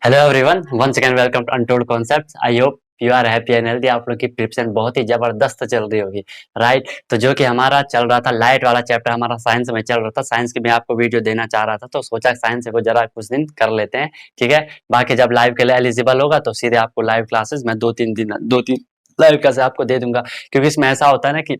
Hello everyone, once again welcome to untold concepts. I hope you are happy and healthy. आप लोग की preparation बहुत ही जबरदस्त चल रही होगी, राइट। तो जो कि हमारा चल रहा था लाइट वाला चैप्टर, हमारा साइंस में चल रहा था। साइंस की मैं आपको वीडियो देना चाह रहा था, तो सोचा साइंस को जरा कुछ दिन कर लेते हैं, ठीक है। बाकी जब लाइव के लिए एलिजिबल होगा तो सीधे आपको लाइव क्लासेस मैं दो तीन लाइव क्लासेस आपको दे दूंगा। क्योंकि इसमें ऐसा होता है ना कि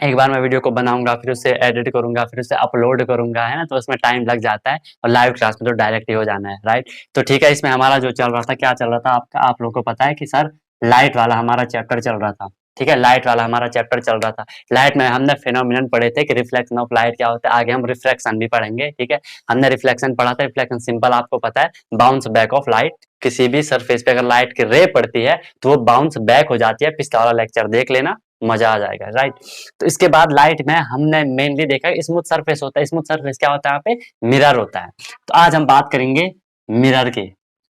एक बार मैं वीडियो को बनाऊंगा, फिर उसे एडिट करूंगा, फिर उसे अपलोड करूंगा, है ना। तो उसमें टाइम लग जाता है, और लाइव क्लास में तो डायरेक्ट ही हो जाना है, राइट। तो ठीक है, इसमें हमारा जो चल रहा था, क्या चल रहा था आपका, आप लोगों को पता है कि सर लाइट वाला हमारा चैप्टर चल रहा था, ठीक है। लाइट वाला हमारा चैप्टर चल रहा था। लाइट में हमने फिनोमिनन पढ़े थे कि रिफ्लेक्शन ऑफ लाइट क्या होता है। आगे हम रिफ्लेक्शन भी पढ़ेंगे, ठीक है। हमने रिफ्लेक्शन पढ़ा था। रिफ्लेक्शन सिंपल आपको पता है, बाउंस बैक ऑफ लाइट। किसी भी सरफेस पे अगर लाइट की रे पड़ती है तो वो बाउंस बैक हो जाती है। पिछला वाला लेक्चर देख लेना, मजा आ जाएगा, राइट। तो इसके बाद लाइट में हमने मेनली देखा स्मूथ सरफेस होता है। स्मूथ सरफेस क्या होता है, यहाँ पे मिरर होता है। तो आज हम बात करेंगे मिरर की,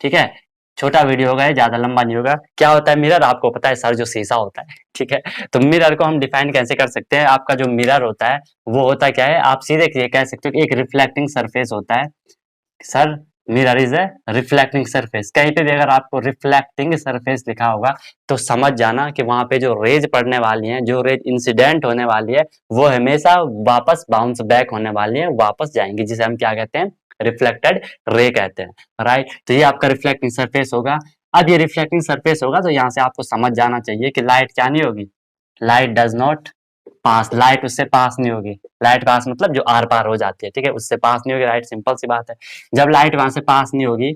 ठीक है। छोटा वीडियो होगा, ज्यादा लंबा नहीं होगा। क्या होता है मिरर, आपको पता है सर, जो शीशा होता है, ठीक है। तो मिरर को हम डिफाइन कैसे कर सकते हैं। आपका जो मिरर होता है वो होता क्या है, आप सीधे ये कह सकते हो कि एक रिफ्लेक्टिंग सरफेस होता है। Sir mirror is A reflecting surface. कहीं पे भी अगर आपको रिफ्लेक्टिंग सरफेस लिखा होगा तो समझ जाना कि वहां पे जो रेज पड़ने वाली हैं, जो रेज इंसिडेंट होने वाली है, वो हमेशा वापस बाउंस बैक होने वाली है, वापस जाएंगी, जिसे हम क्या कहते हैं, रिफ्लेक्टेड रे कहते हैं, राइट। तो ये आपका रिफ्लेक्टिंग सरफेस होगा। अब ये रिफ्लेक्टिंग सरफेस होगा तो यहाँ से आपको समझ जाना चाहिए कि लाइट क्या नहीं होगी, light does not pass. Light उससे पास नहीं होगी। लाइट पास मतलब जो आर पार हो जाती है, ठीक है, उससे पास नहीं होगी लाइट, सिंपल सी बात है। जब लाइट वहां से पास नहीं होगी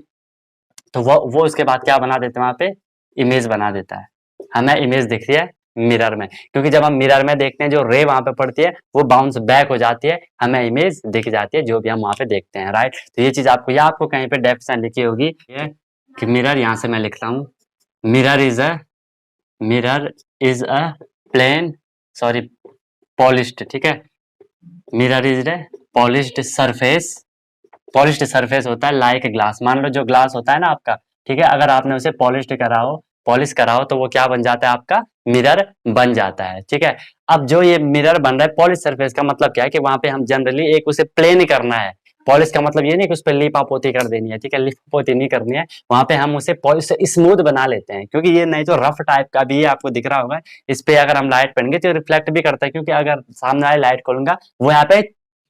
तो वो उसके बाद क्या बना देते हैं, वहां पे इमेज बना देता है। हमें इमेज दिख रही है मिरर में, क्योंकि जब हम मिरर में देखते हैं जो रे वहां पे पड़ती है वो बाउंस बैक हो जाती है, हमें इमेज दिख जाती है जो भी हम वहां पे देखते हैं, राइट। तो ये चीज आपको, या आपको कहीं पे डेफिनेशन लिखी होगी ये कि मिरर, यहाँ से मैं लिखता हूँ, mirror is a mirror is a plane, sorry, polished, ठीक है। Mirror is a polished surface. Polished surface होता है लाइक ग्लास। मान लो जो ग्लास होता है ना आपका, ठीक है, अगर आपने उसे पॉलिश्ड करा हो, पॉलिश करा हो, तो वो क्या बन जाता है, आपका मिरर बन जाता है, ठीक है। अब जो ये मिरर बन रहा है पॉलिश सरफेस का मतलब क्या है कि वहां पे हम जनरली एक उसे प्लेन करना है। पॉलिश का मतलब ये नहीं कि उस पर लिपा पोती कर देनी है, ठीक है, लिपा पोती नहीं करनी है। वहां पे हम उसे पॉलिश से स्मूथ बना लेते हैं, क्योंकि ये नहीं तो रफ टाइप का भी, ये आपको दिख रहा होगा। इस पे अगर हम लाइट पड़ेंगे तो रिफ्लेक्ट भी करता है, क्योंकि अगर सामने वाली लाइट खोलूंगा वो यहाँ पे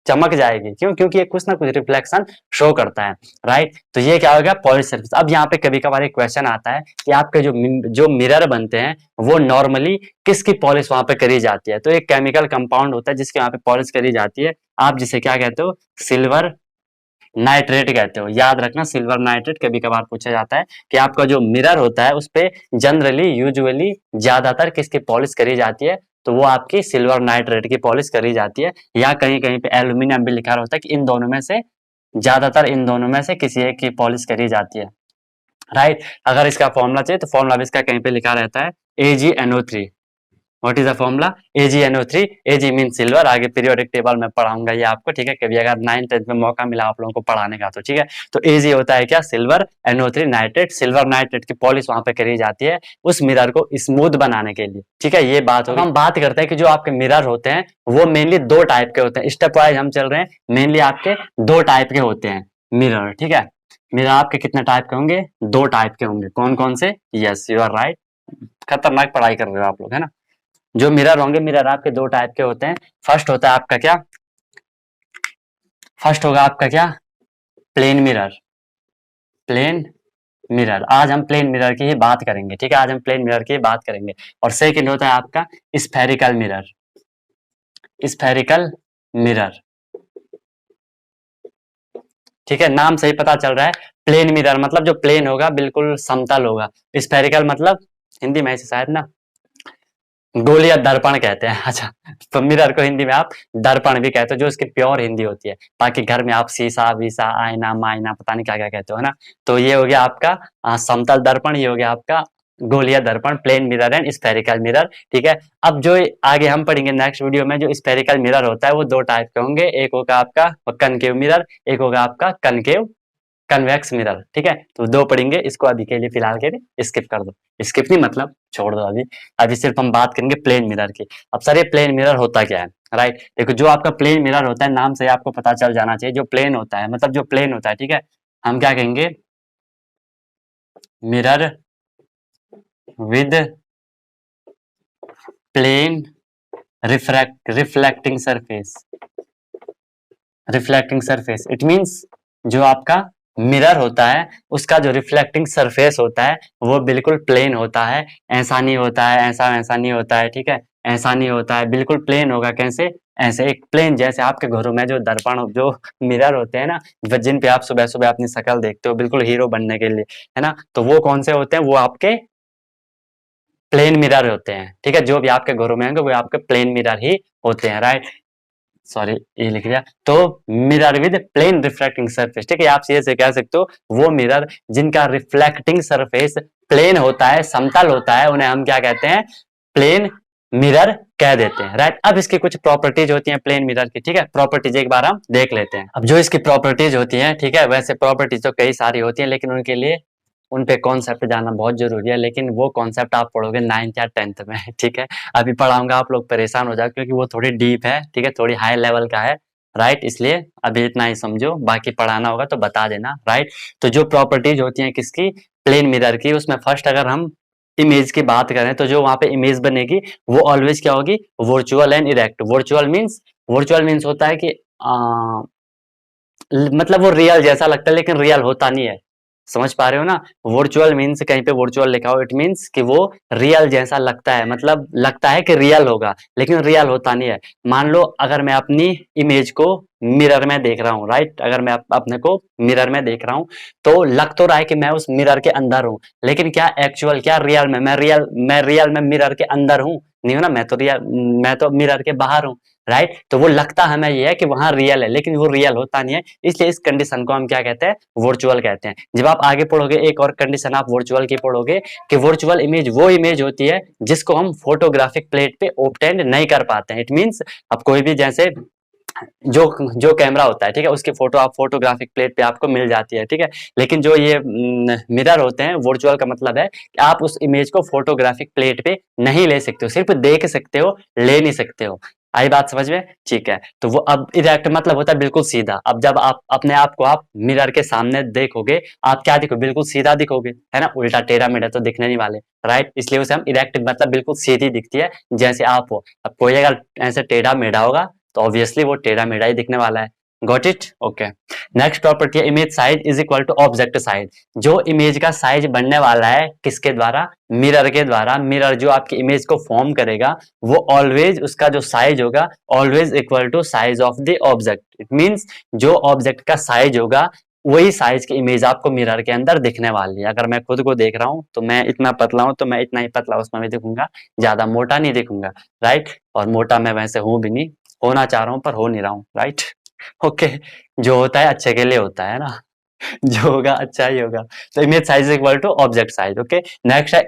चमक जाएगी। क्यों? क्योंकि ये कुछ ना कुछ रिफ्लेक्शन शो करता है, राइट। तो ये क्या होगा, पॉलिश सरफेस। अब यहाँ पे कभी कभार एक क्वेश्चन आता है कि आपके जो मिरर बनते हैं वो नॉर्मली किसकी पॉलिश वहां पे करी जाती है। तो एक केमिकल कंपाउंड होता है जिसके वहां पे पॉलिश करी जाती है। आप जिसे क्या कहते हो, सिल्वर नाइट्रेट कहते हो। याद रखना, सिल्वर नाइट्रेट कभी कभार पूछा जाता है कि आपका जो मिरर होता है उस पे जनरली यूजुअली ज्यादातर किसकी पॉलिश करी जाती है, तो वो आपकी सिल्वर नाइट्रेट की पॉलिश करी जाती है। या कहीं कहीं पे एल्यूमिनियम भी लिखा होता है कि इन दोनों में से ज्यादातर, इन दोनों में से किसी एक की पॉलिश करी जाती है, राइट। अगर इसका फॉर्मूला चाहिए तो फॉर्मूला भी इसका कहीं पे लिखा रहता है, AgNO3। What is the formula, AgNO3। Ag mean silver. आगे पीरियोडिक टेबल में पढ़ाऊंगा ये आपको, ठीक है। कभी अगर 9th-10th में मौका मिला आप लोगों को पढ़ाने का तो ठीक है। तो Ag होता है क्या, silver, NO3 nitrate. Silver nitrate की पॉलिश वहां पे करी जाती है उस मिरर को स्मूथ बनाने के लिए, ठीक है। ये बात होगी। हम बात करते हैं कि जो आपके मिरर होते हैं वो मेनली दो टाइप के होते हैं। स्टेप वाइज हम चल रहे हैं, मेनली आपके दो टाइप के होते हैं मिरर, ठीक है। मिरर आपके कितने टाइप के होंगे, दो टाइप के होंगे। कौन कौन से, यस यू आर राइट। खतरनाक पढ़ाई कर रहे हो आप लोग, है ना। जो मिरर होंगे, मिरर आपके दो टाइप के होते हैं। फर्स्ट होता है आपका क्या, फर्स्ट होगा आपका क्या, प्लेन मिरर। प्लेन मिरर, आज हम प्लेन मिरर की ही बात करेंगे, ठीक है। आज हम प्लेन मिरर की ही बात करेंगे। और सेकंड होता है आपका स्फेरिकल मिरर। स्फेरिकल मिरर, ठीक है, नाम से ही पता चल रहा है। प्लेन मिरर मतलब जो प्लेन होगा, बिल्कुल समतल होगा। स्फेरिकल मतलब हिंदी में ऐसे शायद ना, गोल या दर्पण कहते हैं। अच्छा, तो मिरर को हिंदी में आप दर्पण भी कहते हो, जो इसकी प्योर हिंदी होती है। बाकी घर में आप शीशा वीसा, आईना मायना, पता नहीं क्या क्या कहते हो, है ना। तो ये हो गया आपका समतल दर्पण, ये हो गया आपका गोलिया दर्पण, plane mirror and spherical mirror, ठीक है। अब जो आगे हम पढ़ेंगे नेक्स्ट वीडियो में, जो स्फेरिकल मिरर होता है वो दो टाइप के होंगे। एक होगा आपका कनकेव मिरर, एक होगा आपका कनकेव कन्वेक्स मिरर, ठीक है। तो दो पढ़ेंगे, इसको अभी के लिए फिलहाल के लिए स्किप कर दो। स्किप नहीं मतलब छोड़ दो अभी। अभी सिर्फ हम बात करेंगे प्लेन मिरर की। अब सर ये प्लेन मिरर होता क्या है, राइट। देखो, जो आपका प्लेन मिरर होता है, नाम से आपको पता चल जाना चाहिए, जो प्लेन होता है मतलब जो प्लेन होता है, ठीक है, हम क्या कहेंगे, mirror with plane reflecting surface. Reflecting surface it means जो आपका मिरर होता है उसका जो रिफ्लेक्टिंग सरफेस होता है वो बिल्कुल प्लेन होता है, ऐसा नहीं होता है, ऐसा ऐसा नहीं होता है, ठीक है, ऐसा नहीं होता है, बिल्कुल प्लेन होगा। कैसे? ऐसे एक प्लेन, जैसे आपके घरों में जो दर्पण जो मिरर होते हैं ना, जिन पे आप सुबह सुबह अपनी शक्ल देखते हो बिल्कुल हीरो बनने के लिए, है ना, तो वो कौन से होते हैं? वो आपके प्लेन मिरर होते हैं, ठीक है, जो भी आपके घरों में होंगे वो आपके प्लेन मिरर ही होते हैं, राइट। सॉरी, ये लिख दिया। तो mirror with plane reflecting surface, ठीक है, आप सीधे से कह सकते हो वो मिरर जिनका रिफ्लेक्टिंग सरफेस प्लेन होता है, समतल होता है, उन्हें हम क्या कहते हैं? प्लेन मिरर कह देते हैं, राइट। अब इसकी कुछ प्रॉपर्टीज होती हैं प्लेन मिरर की, ठीक है, प्रॉपर्टीज एक बार हम देख लेते हैं। अब जो इसकी प्रॉपर्टीज होती हैं, ठीक है, वैसे प्रॉपर्टीज तो कई सारी होती हैं, लेकिन उनके लिए उन पे कॉन्सेप्ट जानना बहुत जरूरी है, लेकिन वो कॉन्सेप्ट आप पढ़ोगे 9th या 10th में, ठीक है। अभी पढ़ाऊंगा आप लोग परेशान हो जाओ, क्योंकि वो थोड़ी डीप है, ठीक है, थोड़ी हाई लेवल का है, राइट, इसलिए अभी इतना ही समझो, बाकी पढ़ाना होगा तो बता देना, राइट। तो जो प्रॉपर्टीज होती हैं किसकी? प्लेन मिरर की, उसमें फर्स्ट अगर हम इमेज की बात करें तो जो वहां पे इमेज बनेगी वो ऑलवेज क्या होगी? Virtual and erect. Virtual means होता है कि मतलब वो रियल जैसा लगता है लेकिन रियल होता नहीं है, समझ पा रहे हो ना? वर्चुअल मीन्स कहीं पे वर्चुअल लिखा हो, इट मीन्स कि वो रियल जैसा लगता है, मतलब लगता है कि रियल होगा लेकिन रियल होता नहीं है। मान लो अगर मैं अपनी इमेज को मिरर में देख रहा हूँ, राइट, अगर मैं अपने को मिरर में देख रहा हूँ तो लग तो रहा है कि मैं उस मिरर के अंदर हूँ, लेकिन क्या एक्चुअल, क्या रियल में मैं रियल में मिरर के अंदर हूँ? नहीं हो ना, मैं तो मिरर के बाहर हूँ, राइट। तो वो लगता हमें ये है कि वहां रियल है लेकिन वो रियल होता नहीं है, इसलिए इस कंडीशन को हम क्या कहते हैं? वर्चुअल कहते हैं। जब आप आगे पढ़ोगे एक और कंडीशन आप वर्चुअल की पढ़ोगे कि वर्चुअल इमेज वो इमेज होती है जिसको हम फोटोग्राफिक प्लेट पे ऑब्टेन नहीं कर पाते हैं। इट मींस अब कोई भी जैसे जो जो कैमरा होता है, ठीक है, उसकी फोटो आप फोटोग्राफिक प्लेट पे आपको मिल जाती है, ठीक है, लेकिन जो ये मिरर होते हैं, वर्चुअल का मतलब है कि आप उस इमेज को फोटोग्राफिक प्लेट पे नहीं ले सकते हो, सिर्फ देख सकते हो, ले नहीं सकते हो। आई बात समझ में? ठीक है, तो वो अब इरेक्ट मतलब होता है बिल्कुल सीधा। अब जब आप अपने आप को आप मिरर के सामने देखोगे, आप क्या दिखोगे? बिल्कुल सीधा दिखोगे, है ना, उल्टा टेढ़ा मेढ़ा तो दिखने नहीं वाले, राइट, इसलिए उसे हम इरेक्ट मतलब बिल्कुल सीधी दिखती है जैसे आप हो। अब कोई अगर ऐसे टेढ़ा मेढ़ा होगा तो ऑब्वियसली वो टेढ़ा मेढ़ा ही दिखने वाला है। Got it? Okay. Next property है image size is equal to object size. जो इमेज का साइज बनने वाला है किसके द्वारा? मिरर के द्वारा। मिरर जो आपकी इमेज को फॉर्म करेगा वो ऑलवेज उसका जो साइज होगा always equal to size of the object. It means जो ऑब्जेक्ट का साइज होगा वही साइज की इमेज आपको मिरर के अंदर दिखने वाली है। अगर मैं खुद को देख रहा हूं तो मैं इतना पतला हूं तो मैं इतना ही पतला उसमें भी दिखूंगा, ज्यादा मोटा नहीं दिखूंगा, राइट। और मोटा मैं वैसे हूं भी नहीं, होना चाह रहा हूं पर हो नहीं रहा हूं, राइट। ओके, जो होता है अच्छे के लिए होता है ना, जो होगा अच्छा ही होगा। तो image size equal to object size. Okay, next है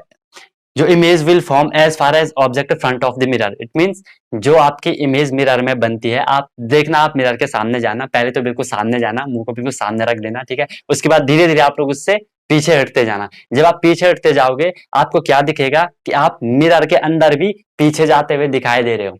जो image will form as far as object front of the mirror. It means जो आपकी इमेज मिरर में बनती है, आप देखना, आप मिरर के सामने जाना, पहले तो बिल्कुल सामने जाना, मुंह को बिल्कुल सामने रख देना, ठीक है, उसके बाद धीरे धीरे आप लोग उससे पीछे हटते जाना। जब आप पीछे हटते जाओगे आपको क्या दिखेगा कि आप मिरर के अंदर भी पीछे जाते हुए दिखाई दे रहे हो।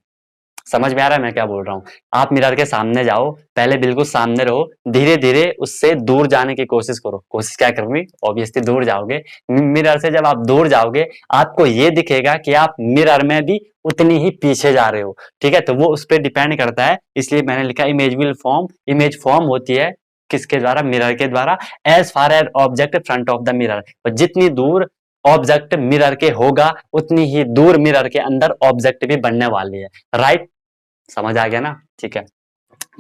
समझ में आ रहा है मैं क्या बोल रहा हूँ? आप मिरर के सामने जाओ, पहले बिल्कुल सामने रहो, धीरे धीरे उससे दूर जाने की कोशिश करो। कोशिश क्या करनी? ऑब्वियसली दूर जाओगे। मिरर से जब आप दूर जाओगे आपको ये दिखेगा कि आप मिरर में भी उतनी ही पीछे जा रहे हो, ठीक है, तो वो उस पर डिपेंड करता है, इसलिए मैंने लिखा image will form. Image form होती है किसके द्वारा? मिरर के द्वारा। As far as object front of the mirror, जितनी दूर ऑब्जेक्ट मिरर के होगा उतनी ही दूर मिरर के अंदर ऑब्जेक्ट भी बनने वाली है, राइट। समझ आ गया ना? ठीक है।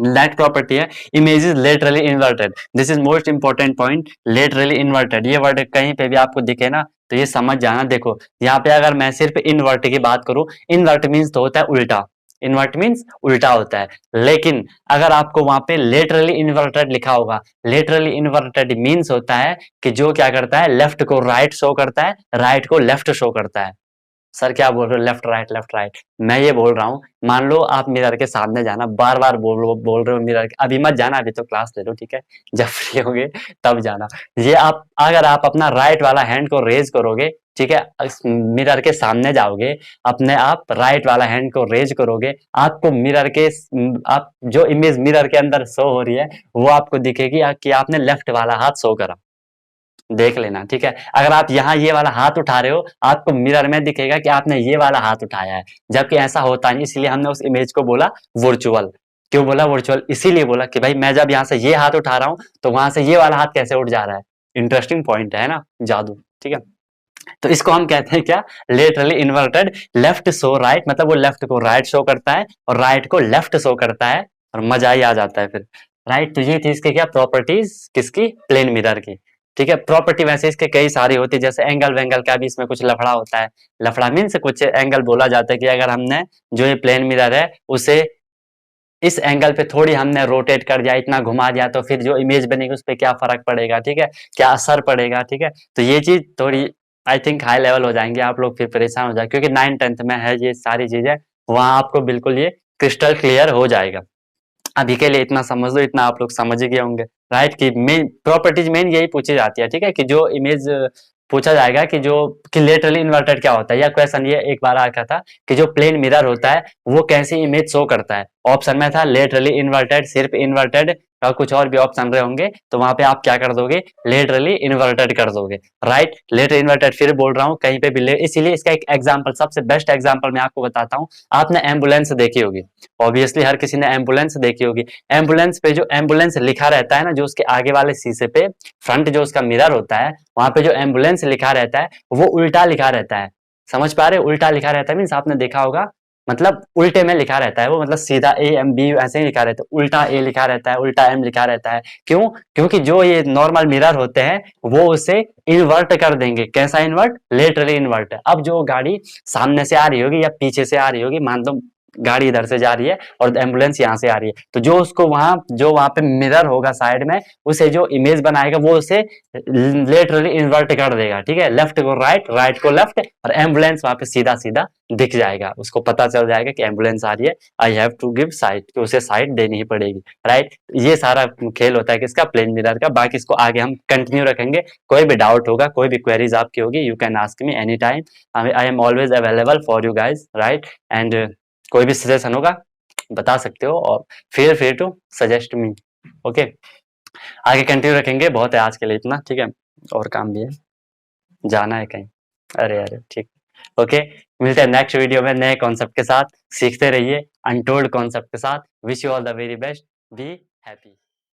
नेक्स्ट प्रॉपर्टी है image is laterally inverted. This is most important point, laterally inverted. ये वर्ड कहीं पे भी आपको दिखे ना तो ये समझ जाना। देखो यहाँ पे अगर मैं सिर्फ इन्वर्ट की बात करूं, इन्वर्ट मीन्स तो होता है उल्टा, इन्वर्ट मीन्स उल्टा होता है, लेकिन अगर आपको वहां पे लेटरली इन्वर्टेड लिखा होगा, लेटरली इन्वर्टेड मीन्स होता है कि जो क्या करता है, लेफ्ट को राइट शो करता है, राइट को लेफ्ट शो करता है। सर क्या बोल रहे हो? लेफ्ट राइट लेफ्ट राइट, मैं ये बोल रहा हूँ, मान लो आप मिरर के सामने जाना, बार बार बोल रहे हो मिरर के, अभी मत जाना, अभी तो क्लास ले लो, ठीक है, जब फ्री होगे तब जाना। ये आप अगर आप अपना राइट वाला हैंड को रेज करोगे, ठीक है, मिरर के सामने जाओगे, अपने आप राइट वाला हैंड को रेज करोगे, आपको मिरर के आप जो इमेज मिरर के अंदर शो हो रही है वो आपको दिखेगी कि आपने लेफ्ट वाला हाथ शो करा। देख लेना, ठीक है। अगर आप यहाँ ये वाला हाथ उठा रहे हो, आपको मिरर में दिखेगा कि आपने ये वाला हाथ उठाया है, जबकि ऐसा होता नहीं। इसलिए हमने उस इमेज को बोला वर्चुअल। क्यों बोला वर्चुअल? इसीलिए बोला कि भाई मैं जब यहाँ से ये हाथ उठा रहा हूँ तो वहां से ये वाला हाथ कैसे उठ जा रहा है। इंटरेस्टिंग पॉइंट है ना, जादू, ठीक है। तो इसको हम कहते हैं क्या, laterally inverted left show right, मतलब वो लेफ्ट को राइट शो करता है और राइट को लेफ्ट शो करता है, और मजा ही आ जाता है फिर, राइट। तो ये थी इसके क्या प्रॉपर्टीज, किसकी, प्लेन मिरर की, ठीक है। प्रॉपर्टी वैसे इसके कई सारी होती है, जैसे एंगल वेंगल का भी इसमें कुछ लफड़ा होता है। लफड़ा मीन्स कुछ एंगल बोला जाता है कि अगर हमने जो ये प्लेन मिरर है उसे इस एंगल पे थोड़ी हमने रोटेट कर दिया, इतना घुमा दिया, तो फिर जो इमेज बनेगी उस पर क्या फर्क पड़ेगा, ठीक है, क्या असर पड़ेगा, ठीक है। तो ये चीज थोड़ी आई थिंक हाई लेवल हो जाएंगे आप लोग, फिर परेशान हो जाए, क्योंकि 9th 10th में है ये सारी चीजें, वहां आपको बिल्कुल ये क्रिस्टल क्लियर हो जाएगा। अभी के लिए इतना समझ लो, इतना आप लोग समझ ही गए होंगे, राइट। कि मेन प्रॉपर्टीज मेन यही पूछी जाती है, ठीक है, कि जो इमेज पूछा जाएगा कि जो कि लेटरली इन्वर्टेड क्या होता है, या क्वेश्चन ये एक बार आया था कि जो प्लेन मिरर होता है वो कैसी इमेज शो करता है। ऑप्शन में था लेटरली इन्वर्टेड, सिर्फ इन्वर्टेड, और कुछ और भी ऑप्शन रहे होंगे, तो वहां पे आप क्या कर दोगे, लेटरली इन्वर्टेड कर दोगे, राइट। लेटर इन्वर्टेड, फिर बोल रहा हूँ कहीं पे भी इसीलिए इसका एक एग्जांपल, सबसे बेस्ट एग्जांपल मैं आपको बताता हूँ। आपने एम्बुलेंस देखी होगी, ऑब्वियसली हर किसी ने एम्बुलेंस देखी होगी। एम्बुलेंस पे जो एम्बुलेंस लिखा रहता है ना, जो उसके आगे वाले शीशे पे फ्रंट जो उसका मिरर होता है, वहां पे जो एम्बुलेंस लिखा रहता है वो उल्टा लिखा रहता है। समझ पा रहे हो, उल्टा लिखा रहता है मीन्स आपने देखा होगा, मतलब उल्टे में लिखा रहता है वो, मतलब सीधा ए एम बी ऐसे ही लिखा रहता है, उल्टा ए लिखा रहता है, उल्टा एम लिखा रहता है। क्यों? क्योंकि जो ये नॉर्मल मिरर होते हैं वो उसे इन्वर्ट कर देंगे। कैसा इन्वर्ट? Laterally invert. अब जो गाड़ी सामने से आ रही होगी या पीछे से आ रही होगी, मान लो गाड़ी इधर से जा रही है और एम्बुलेंस यहाँ से आ रही है, तो जो उसको वहां पे मिरर होगा साइड में, उसे जो इमेज बनाएगा वो उसे लेटरली इन्वर्ट कर देगा, ठीक है। लेफ्ट को राइट, राइट को लेफ्ट, और एम्बुलेंस वहां पे सीधा सीधा दिख जाएगा, उसको पता चल जाएगा कि एम्बुलेंस आ रही है, I have to give side, कि उसे साइड देनी ही पड़ेगी, राइट। ये सारा खेल होता है किसका, प्लेन मिरर का। बाकी इसको आगे हम कंटिन्यू रखेंगे। कोई भी डाउट होगा, कोई भी क्वेरीज आपकी होगी, you can ask me any time, I am always available for you guys, right. And कोई भी सजेशन होगा बता सकते हो, और feel free to suggest me, okay. आगे कंटिन्यू रखेंगे, बहुत है आज के लिए इतना, ठीक है, और काम भी है, जाना है कहीं, अरे अरे ठीक, ओके। मिलते हैं नेक्स्ट वीडियो में नए कॉन्सेप्ट के साथ, सीखते रहिए अनटोल्ड कॉन्सेप्ट के साथ। Wish you all the very best, be happy.